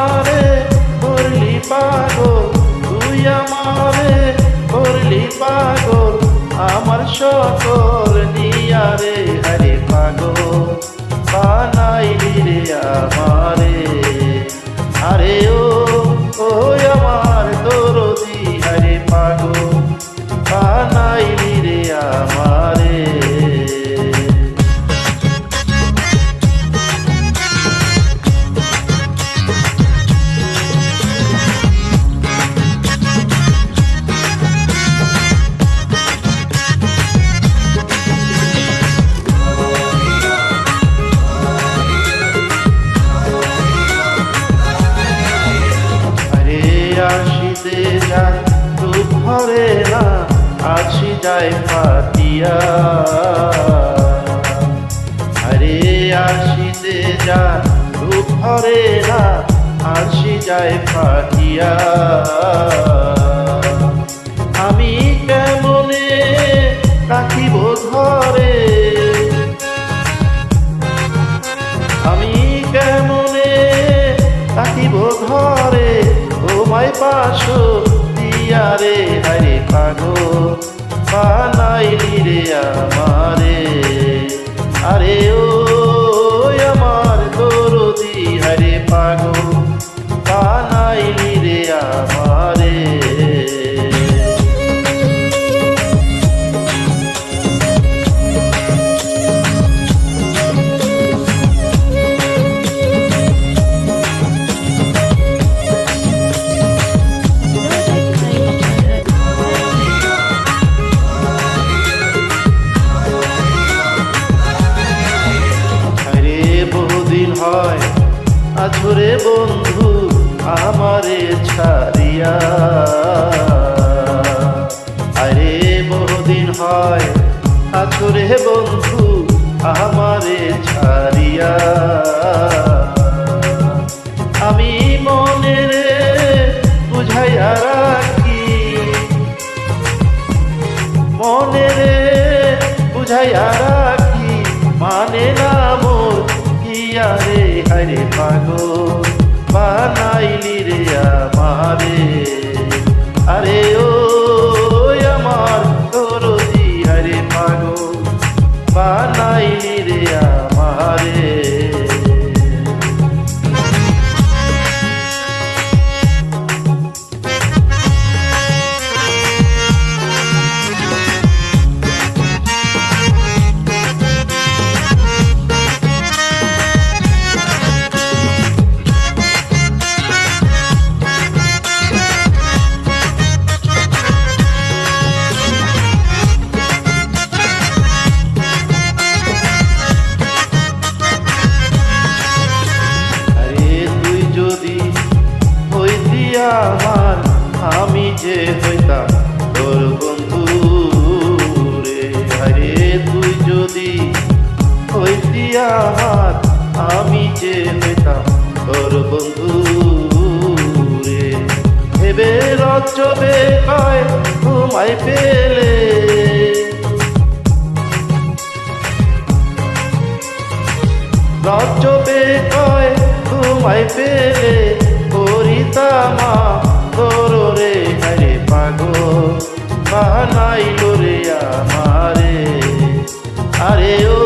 আমারে করলি পাগল, তুই আমারে করলি পাগল, আমার সকল নিয়া রে হরে পাগল বানাইলি রে আমারে। আরে ও আমার দরদি হরে পাগল বানাইলি রে আমারে। আসিতে যায় রূপ ভরে না, আসি যায় ফাটিয়া। আরে আসিতে যায় রূপ ভরে না, আসি যায় ফাটিয়া। আমি কেমনে রাখিব ধরে, আমি কেমনে রাখিব ধরে, তোমায় পাশ দিয়া রে হরে পাগল বানাইলি রে আমারে। আরে ও আমার দরদি হরে পাগল বানাইলি রে আমারে। হয় আছরে বন্ধু আমারে ছাড়িয়া। আরে বহুদিন হয় আছরে বন্ধু আমারে ছাড়িয়া। আমি মনেরে বুঝাইয়া রাখি, মনেরে বুঝাইয়া রাখি, মানে না মোর রে হরে পাগল বানাইলি রে আমারে। আরে ও আমার দরদি হরে পাগল বানাইলি রে আমারে। আমার আমি যে হইতাম তোর বন্ধু রে। আরে তুই যদি হইতি আমার আমি যে হইতাম তোর বন্ধু রে। ভেবে রজবে কয় ঘুমাই পেলে, রজবে কয় ঘুমাই পেলে, করিতামা তোর রে হরে পাগল বানাইলো রে আমারে। আরে ও